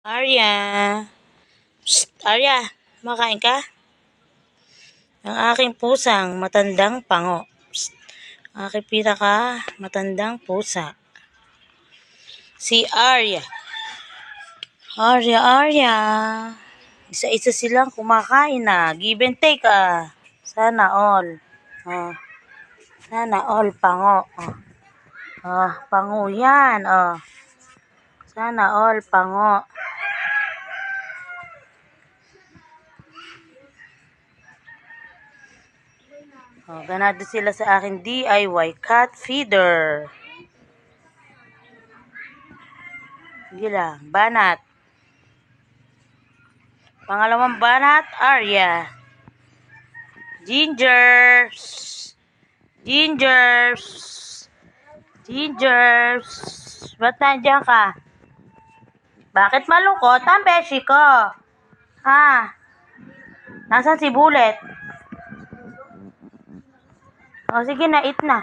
Arya. Psst, Arya, makain ka? Ang aking pusang matandang pango. Psst, aking pinaka matandang pusa. Si Arya. Arya. Isa-isa silang kumakain na. Give and take Sana all. Sana all pango. Pango yan. Sana all pango. Ganado sila sa aking DIY cat feeder. Sige lang, banat. Pangalawang banat, Arya. Ginger. Ginger. Ginger. Ba't nandiyan ka? Bakit malungkot ang beshi ko? Nasaan si Bullet? Sige na, eat na.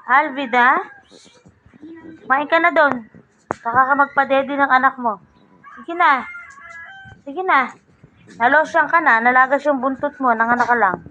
Alvida? Kumain ka na doon. Saka ka magpa-daddy ng anak mo. Sige na. Nalosyang ka na, nalagas yung buntot mo, nanganak ka lang.